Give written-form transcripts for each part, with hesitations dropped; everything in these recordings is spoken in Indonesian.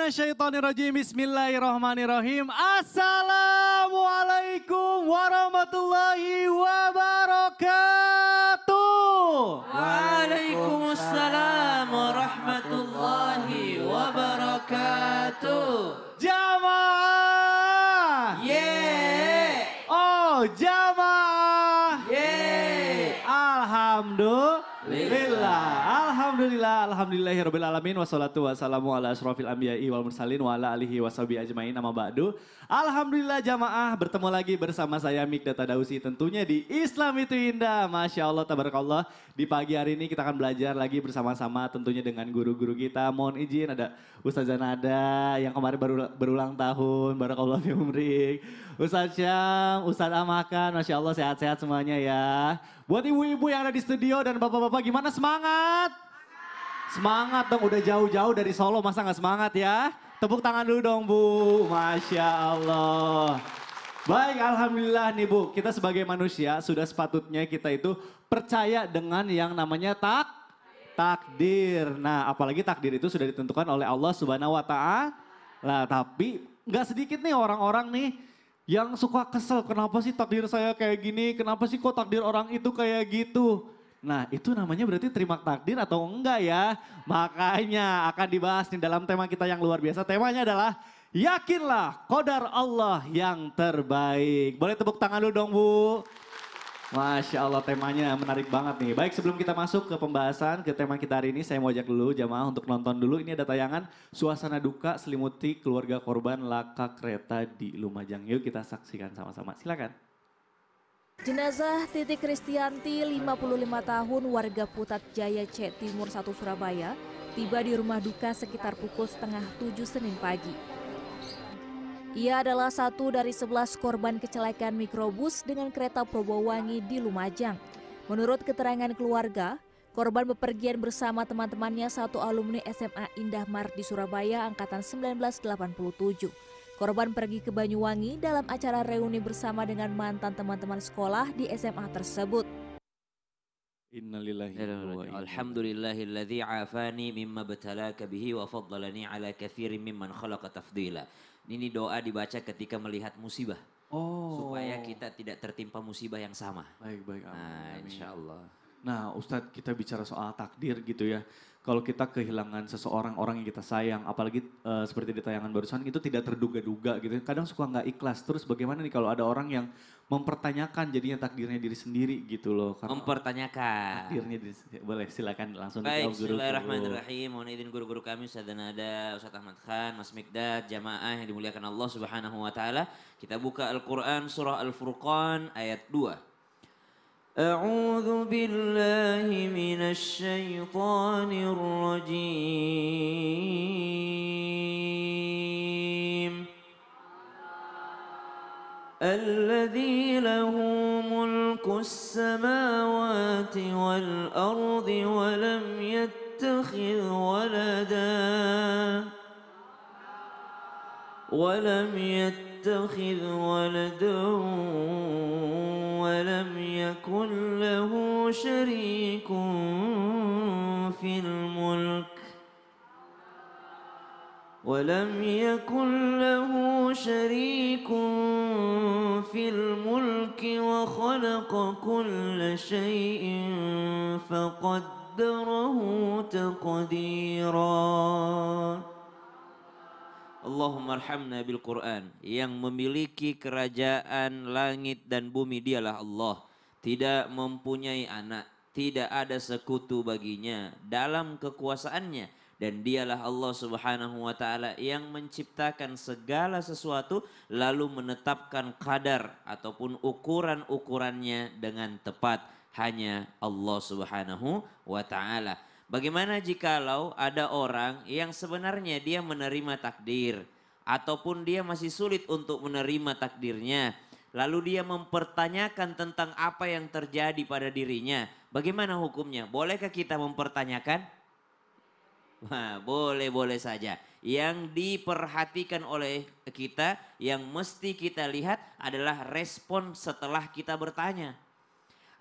minasyaitonirrajim. Bismillahirrahmanirrahim. Assalamualaikum warahmatullahi wabarakatuh. Waalaikumsalam warahmatullahi wabarakatuh. Jamaah. Yeay. Oh, jamaah. Yeay. Alhamdulillahirabbil alamin wassalatu wassalamu ala asrofil anbiya'i wal mursalin wa ala alihi washabihi ajmain amma ba'du. Alhamdulillah jamaah, bertemu lagi bersama saya Mikdad Tadausi tentunya di Islam itu Indah. Masya Allah, tabarakallah. Di pagi hari ini kita akan belajar lagi bersama-sama tentunya dengan guru-guru kita. Mohon izin ada Ustazah Nada yang kemarin berulang tahun, barakallah fi umrik. Ustaz Syam, Ustaz Amakan, Masya Allah sehat-sehat semuanya ya. Buat ibu-ibu yang ada di studio dan bapak-bapak gimana, semangat? Semangat dong, udah jauh-jauh dari Solo masa gak semangat ya? Tepuk tangan dulu dong Bu, Masya Allah. Baik, Alhamdulillah nih Bu, kita sebagai manusia sudah sepatutnya kita itu percaya dengan yang namanya takdir. Nah apalagi takdir itu sudah ditentukan oleh Allah Subhanahu wa Ta'ala. Tapi gak sedikit nih orang-orang nih yang suka kesel, kenapa sih takdir saya kayak gini, kenapa sih kok takdir orang itu kayak gitu. Nah itu namanya berarti terima takdir atau enggak ya? Makanya akan dibahas nih dalam tema kita yang luar biasa. Temanya adalah yakinlah qadar Allah yang terbaik. Boleh tepuk tangan dulu dong Bu. Masya Allah, temanya menarik banget nih. Baik, sebelum kita masuk ke pembahasan, ke tema kita hari ini, saya mau ajak dulu jamaah untuk nonton dulu. Ini ada tayangan suasana duka selimuti keluarga korban laka kereta di Lumajang. Yuk kita saksikan sama-sama, silakan. Jenazah Titi Kristianti, 55 tahun, warga Putat Jaya C Timur 1 Surabaya, tiba di rumah duka sekitar pukul setengah 7 Senin pagi. Ia adalah satu dari 11 korban kecelakaan mikrobus dengan kereta Probowwangi di Lumajang. Menurut keterangan keluarga, korban bepergian bersama teman-temannya satu alumni SMA Indah Mart di Surabaya angkatan 1987. Korban pergi ke Banyuwangi dalam acara reuni bersama dengan mantan teman-teman sekolah di SMA tersebut. Innalillahi wa inna Alhamdulillahilladzi afani mimma batalaka bihi wa faddalani ala katsirin mimman khalaqa tafdila. Ini doa dibaca ketika melihat musibah. Supaya kita tidak tertimpa musibah yang sama. Baik. Nah, insya Allah. Nah Ustadz, kita bicara soal takdir gitu ya. Kalau kita kehilangan seseorang, orang yang kita sayang, apalagi seperti di tayangan barusan itu tidak terduga-duga gitu. Kadang suka nggak ikhlas. Terus bagaimana nih kalau ada orang yang mempertanyakan jadinya takdirnya diri sendiri gitu loh. Karena mempertanyakan. takdirnya diri sendiri. Boleh silakan langsung Baik, dijawab guru. bismillahirrahmanirrahim. Mohon izin guru-guru kami, Ustaz Nada, Ustaz Ahmad Khan, Mas Mikdad, jamaah yang dimuliakan Allah Subhanahu wa Ta'ala. Kita buka Al-Quran surah Al-Furqan ayat 2. أعوذ بالله من الشيطان الرجيم الذي له ملك السماوات والأرض ولم يتخذ ولدا ولم يكن له شريك في الملك وخلق كل شيء فقدره تقديرا. Allahumma arhamna bil Quran. Yang memiliki kerajaan langit dan bumi dialah Allah. Tidak mempunyai anak, tidak ada sekutu baginya dalam kekuasaannya. Dan dialah Allah Subhanahu wa Ta'ala yang menciptakan segala sesuatu lalu menetapkan kadar ataupun ukuran-ukurannya dengan tepat. Hanya Allah Subhanahu wa Ta'ala. Bagaimana jikalau ada orang yang sebenarnya dia menerima takdir ataupun dia masih sulit untuk menerima takdirnya, lalu dia mempertanyakan tentang apa yang terjadi pada dirinya, bagaimana hukumnya? Bolehkah kita mempertanyakan? Nah, boleh saja. Yang diperhatikan oleh kita, yang mesti kita lihat adalah respon setelah kita bertanya.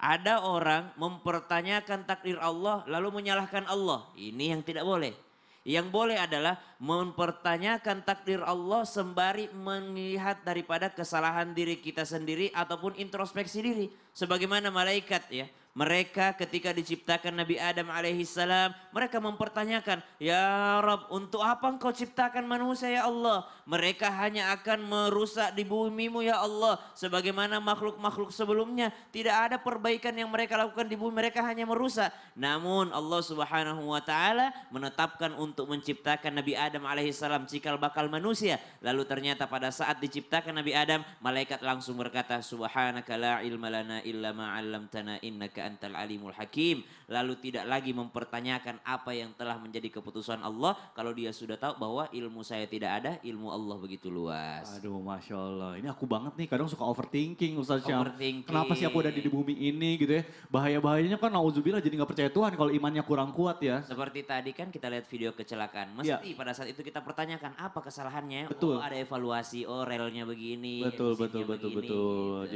Ada orang mempertanyakan takdir Allah lalu menyalahkan Allah. Ini yang tidak boleh. Yang boleh adalah mempertanyakan takdir Allah sembari melihat daripada kesalahan diri kita sendiri ataupun introspeksi diri. Sebagaimana malaikat ya. Mereka ketika diciptakan Nabi Adam alaihissalam, mereka mempertanyakan, "Ya Rabb, untuk apa engkau ciptakan manusia ya Allah? Mereka hanya akan merusak di bumimu ya Allah. Sebagaimana makhluk-makhluk sebelumnya, tidak ada perbaikan yang mereka lakukan di bumi, mereka hanya merusak." Namun Allah subhanahu wa ta'ala menetapkan untuk menciptakan Nabi Adam alaihissalam cikal bakal manusia. Lalu ternyata pada saat diciptakan Nabi Adam, malaikat langsung berkata, "Subhanaka la ilma lana illa ma 'allamtana innaka antal alimul hakim." Lalu tidak lagi mempertanyakan apa yang telah menjadi keputusan Allah. Kalau dia sudah tahu bahwa ilmu saya tidak ada, ilmu Allah begitu luas. Aduh, Masya Allah. Ini aku banget nih, kadang suka overthinking Ustaz Syam. Overthinking. Kenapa sih aku ada di bumi ini gitu ya. Bahaya-bahayanya kan nauzubillah jadi gak percaya Tuhan kalau imannya kurang kuat ya. Seperti tadi kan kita lihat video kecelakaan. Mesti pada saat itu kita pertanyakan apa kesalahannya. Betul. Oh ada evaluasi, oh relnya begini. Betul, mesinnya betul. begini,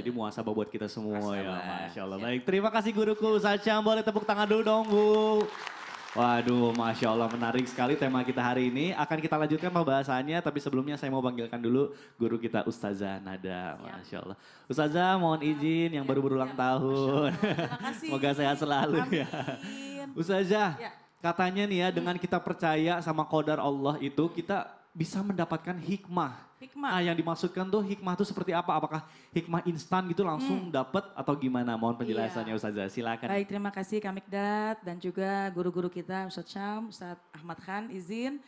Jadi gitu. muhasabah buat kita semua ya. Muhasabah. Masya Allah. Ya. Baik, terima kasih guruku Ustaz Syam. Boleh tepuk tangan dulu dong Bu. Waduh, Masya Allah menarik sekali tema kita hari ini. Akan kita lanjutkan pembahasannya, tapi sebelumnya saya mau panggilkan dulu guru kita Ustazah Nada. Masya Allah. Ustazah mohon izin yang baru berulang tahun. Terima kasih. Semoga sehat selalu ya. Amin. Ustazah, Ya. katanya nih ya dengan kita percaya sama qadar Allah itu kita bisa mendapatkan hikmah. Hikmah. Nah yang dimaksudkan tuh hikmah tuh seperti apa? Apakah hikmah instan gitu langsung dapat atau gimana? Mohon penjelasannya Ustazah, silakan. Baik, terima kasih Kak Mikdad dan juga guru-guru kita Ustadz Syam, Ustadz Ahmad Khan izin.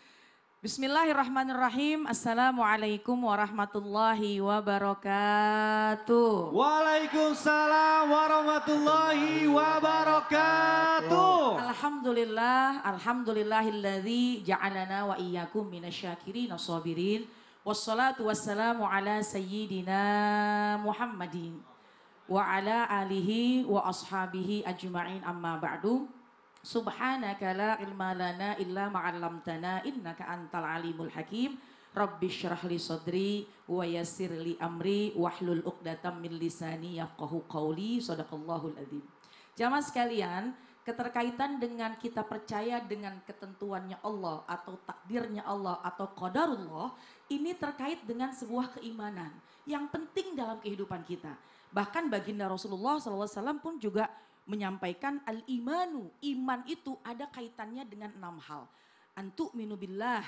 Bismillahirrahmanirrahim. Assalamualaikum warahmatullahi wabarakatuh. Waalaikumsalam warahmatullahi wabarakatuh. Alhamdulillahilladzi ja'alana wa iyyakum minasyakirin as-sabirin. Wassalatu wassalamu ala sayyidina Muhammadin wa ala alihi wa ashabihi ajma'in amma ba'du. Subhanaka la ilma lana illa ma'allamtana innaka antal alimul hakim. Rabbi syrah li sadri wa yassir li amri wahlul uqdatam min lisani yafqahu qawli. Sadaqallahul adzim. Jamaah sekalian, keterkaitan dengan kita percaya dengan ketentuannya Allah atau takdirnya Allah atau qadarullah ini terkait dengan sebuah keimanan yang penting dalam kehidupan kita. Bahkan baginda Rasulullah SAW pun juga menyampaikan al-imanu, iman itu ada kaitannya dengan 6 hal. Antu'minu billah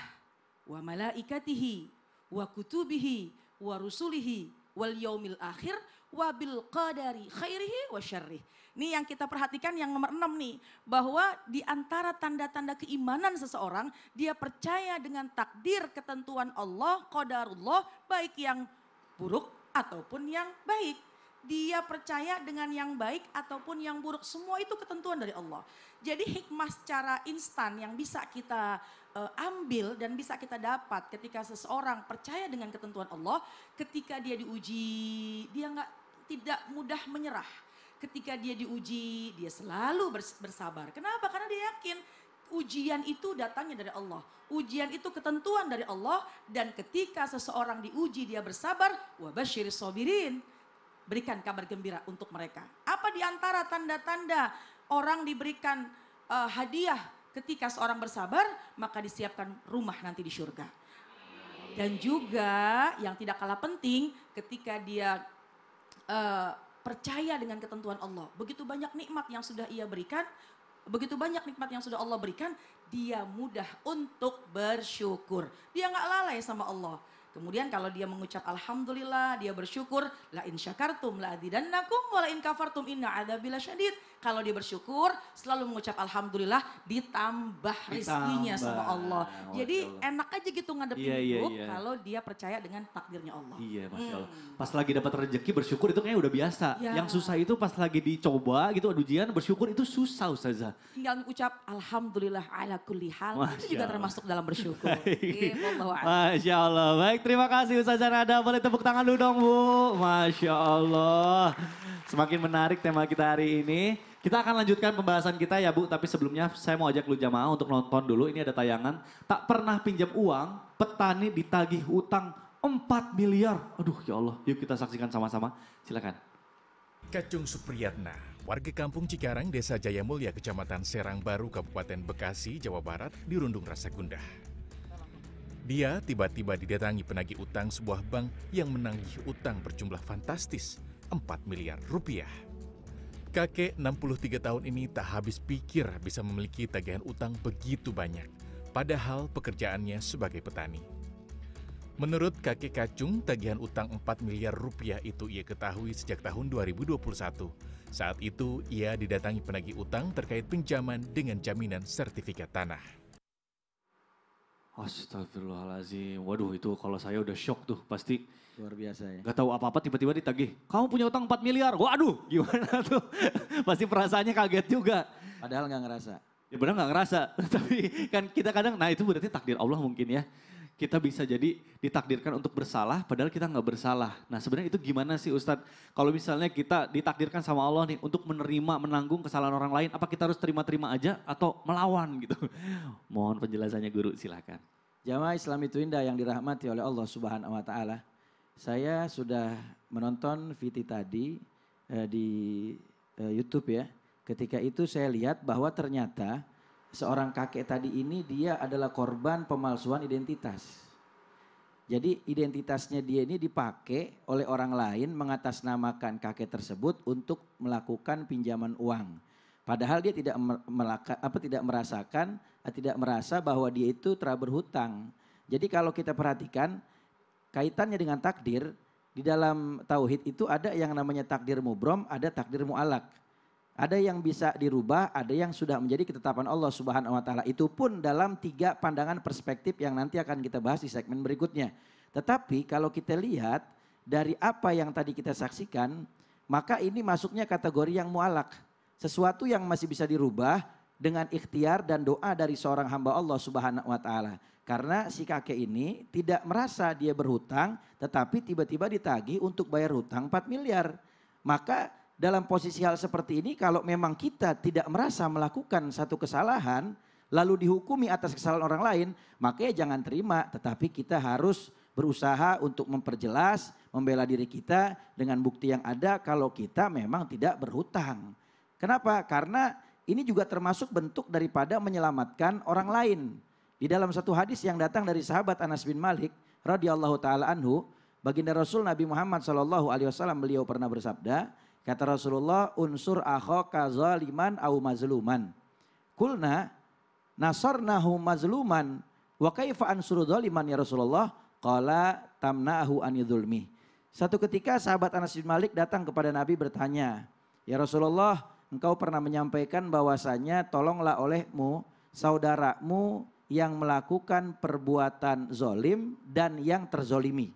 wa malaikatihi wa kutubihi wa rusulihi wal yaumil akhir wa bil qadari khairihi wa syarrih. Ini yang kita perhatikan yang nomor 6 nih. Bahwa di antara tanda-tanda keimanan seseorang, dia percaya dengan takdir ketentuan Allah, qadarullah, baik yang buruk ataupun yang baik. Dia percaya dengan yang baik ataupun yang buruk. Semua itu ketentuan dari Allah. Jadi hikmah secara instan yang bisa kita ambil dan bisa kita dapat ketika seseorang percaya dengan ketentuan Allah. Ketika dia diuji, dia tidak mudah menyerah. Ketika dia diuji, dia selalu bersabar. Kenapa? Karena dia yakin ujian itu datangnya dari Allah. Ujian itu ketentuan dari Allah. Dan ketika seseorang diuji, dia bersabar. Wa basyiris sabirin. Berikan kabar gembira untuk mereka. Apa di antara tanda-tanda orang diberikan hadiah ketika seorang bersabar, maka disiapkan rumah nanti di surga. Dan juga yang tidak kalah penting ketika dia percaya dengan ketentuan Allah. Begitu banyak nikmat yang sudah ia berikan, begitu banyak nikmat yang sudah Allah berikan, dia mudah untuk bersyukur. Dia nggak lalai sama Allah. Kemudian kalau dia mengucap alhamdulillah, dia bersyukur, la in syakartum la azidannakum wa la in kafartum inna adzabi lasyadid. Kalau dia bersyukur, selalu mengucap alhamdulillah, ditambah rizkinya sama Allah. Jadi enak aja gitu ngadepin hidup kalau dia percaya dengan takdirnya Allah. Iya, Masya Allah. Pas lagi dapat rezeki bersyukur itu kayaknya udah biasa. Ya. Yang susah itu pas lagi dicoba gitu ujian bersyukur itu susah Ustazah. Tinggal mengucap alhamdulillah ala kulli hal, itu juga termasuk dalam bersyukur. Wallahu a'lam. Masya Allah. Baik, terima kasih Ustazah Nada. Boleh tepuk tangan dulu dong Bu. Masya Allah. Semakin menarik tema kita hari ini. Kita akan lanjutkan pembahasan kita ya Bu. Tapi sebelumnya saya mau ajak lu jamaah untuk nonton dulu. Ini ada tayangan. Tak pernah pinjam uang, petani ditagih utang 4 miliar. Aduh ya Allah. Yuk kita saksikan sama-sama. Silakan. Kacung Supriyatna, warga kampung Cikarang, Desa Jayamulya, Kecamatan Serang Baru, Kabupaten Bekasi, Jawa Barat, dirundung rasa gundah. Dia tiba-tiba didatangi penagih utang sebuah bank yang menagih utang berjumlah fantastis, 4 miliar rupiah. Kakek 63 tahun ini tak habis pikir bisa memiliki tagihan utang begitu banyak, padahal pekerjaannya sebagai petani. Menurut kakek Kacung, tagihan utang 4 miliar rupiah itu ia ketahui sejak tahun 2021. Saat itu, ia didatangi penagih utang terkait pinjaman dengan jaminan sertifikat tanah. Astagfirullahaladzim. Waduh, itu kalau saya udah shock tuh pasti. Luar biasa ya. Gak tahu apa-apa tiba-tiba ditagih. Kamu punya utang 4 miliar. Waduh, gimana tuh? Pasti perasaannya kaget juga. Padahal nggak ngerasa. Ya benar nggak ngerasa. Tapi kan kita kadang, nah itu berarti takdir Allah mungkin ya. Kita bisa jadi ditakdirkan untuk bersalah padahal kita nggak bersalah. Nah sebenarnya itu gimana sih Ustadz? Kalau misalnya kita ditakdirkan sama Allah nih untuk menerima, menanggung kesalahan orang lain. Apa kita harus terima-terima aja atau melawan gitu? Mohon penjelasannya guru, silakan. Jamaah Islam itu indah yang dirahmati oleh Allah Subhanahu wa taala. Saya sudah menonton VT tadi di YouTube ya. Ketika itu saya lihat bahwa ternyata seorang kakek tadi ini dia adalah korban pemalsuan identitas. Jadi identitasnya dia ini dipakai oleh orang lain mengatasnamakan kakek tersebut untuk melakukan pinjaman uang. Padahal dia tidak merasa bahwa dia itu telah berhutang. Jadi kalau kita perhatikan kaitannya dengan takdir, di dalam tauhid itu ada yang namanya takdir mubrom, ada takdir mu'alak. Ada yang bisa dirubah, ada yang sudah menjadi ketetapan Allah Subhanahu wa taala. Itu pun dalam 3 pandangan perspektif yang nanti akan kita bahas di segmen berikutnya. Tetapi kalau kita lihat dari apa yang tadi kita saksikan, maka ini masuknya kategori yang mu'alak. Sesuatu yang masih bisa dirubah dengan ikhtiar dan doa dari seorang hamba Allah Subhanahu wa taala. Karena si kakek ini tidak merasa dia berhutang, tetapi tiba-tiba ditagih untuk bayar hutang 4 miliar. Maka dalam posisi hal seperti ini, kalau memang kita tidak merasa melakukan satu kesalahan, lalu dihukumi atas kesalahan orang lain, maka ya jangan terima. Tetapi kita harus berusaha untuk memperjelas, membela diri kita dengan bukti yang ada kalau kita memang tidak berhutang. Kenapa? Karena ini juga termasuk bentuk daripada menyelamatkan orang lain. Di dalam satu hadis yang datang dari sahabat Anas bin Malik radhiyallahu taala anhu, baginda Rasul Nabi Muhammad SAW beliau pernah bersabda, kata Rasulullah, unsur akhaka zaliman au mazluman. Kulna nasarnahu mazluman wa kaifa ansuru zaliman ya Rasulullah? Qala tamna'ahu anidhulmi. Satu ketika sahabat Anas bin Malik datang kepada Nabi bertanya, ya Rasulullah, engkau pernah menyampaikan bahwasanya tolonglah olehmu saudaramu yang melakukan perbuatan zolim dan yang terzolimi.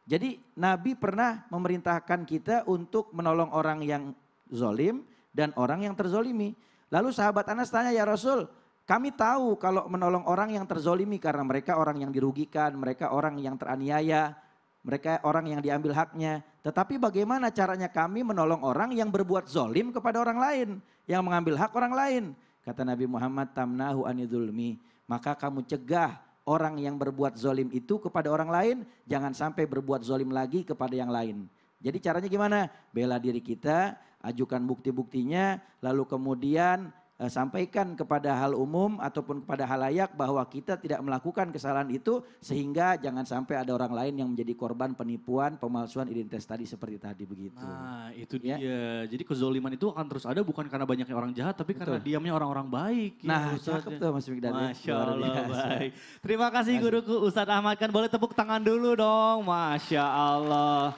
Jadi Nabi pernah memerintahkan kita untuk menolong orang yang zolim dan orang yang terzolimi. Lalu sahabat Anas tanya, ya Rasul, kami tahu kalau menolong orang yang terzolimi karena mereka orang yang dirugikan, mereka orang yang teraniaya, mereka orang yang diambil haknya. Tetapi bagaimana caranya kami menolong orang yang berbuat zolim kepada orang lain, yang mengambil hak orang lain? Kata Nabi Muhammad, tamnahu anidhulmi, maka kamu cegah orang yang berbuat zolim itu kepada orang lain, jangan sampai berbuat zolim lagi kepada yang lain. Jadi caranya gimana? Bela diri kita, ajukan bukti-buktinya, lalu kemudian sampaikan kepada hal umum ataupun kepada halayak bahwa kita tidak melakukan kesalahan itu, sehingga jangan sampai ada orang lain yang menjadi korban penipuan, pemalsuan identitas tadi seperti tadi begitu. Nah itu dia, jadi kezoliman itu akan terus ada bukan karena banyaknya orang jahat, tapi karena diamnya orang-orang baik. Nah cakep tuh Mas Mikdad. Masya Allah, baik. Terima kasih guruku Ustadz Ahmad, kan boleh tepuk tangan dulu dong, Masya Allah.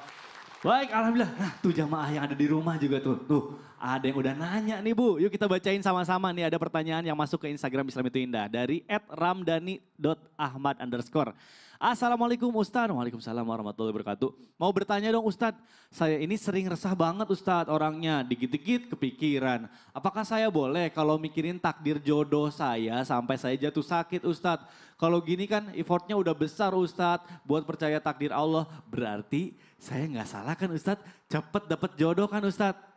Baik, alhamdulillah. Nah, tuh jamaah yang ada di rumah juga tuh ada yang udah nanya nih Bu. Yuk kita bacain sama-sama nih, ada pertanyaan yang masuk ke Instagram Islam itu Indah dari @ramdani.ahmad_. Assalamualaikum Ustadz. Waalaikumsalam warahmatullahi wabarakatuh. Mau bertanya dong Ustadz, saya ini sering resah banget Ustadz orangnya, dikit-dikit kepikiran. Apakah saya boleh kalau mikirin takdir jodoh saya sampai saya jatuh sakit Ustadz? Kalau gini kan effortnya udah besar Ustadz buat percaya takdir Allah. Berarti saya nggak salah kan Ustadz? Cepet dapet jodoh kan Ustadz?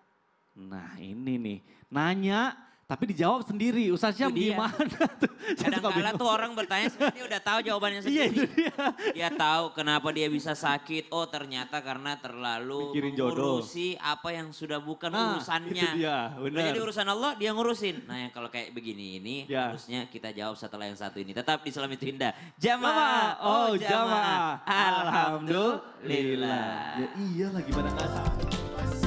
Nah ini nih, nanya Tapi dijawab sendiri, Ustaz Syam Itu dia. gimana tuh? Saya suka Kadang-kala bingung. tuh orang bertanya sebenarnya dia udah tahu jawabannya Iya sendiri. itu dia. Dia tahu kenapa dia bisa sakit. Oh ternyata karena terlalu Mikirin jodoh. mengurusi apa yang sudah bukan Nah, urusannya. itu dia, Udah benar. jadi urusan Allah dia ngurusin. Nah yang kalau kayak begini ini Ya. harusnya kita jawab setelah yang satu ini. Tetap di Islam itu indah. Jamaah, Jamaah, jamaah. Alhamdulillah. Ya iyalah gimana nggak salah.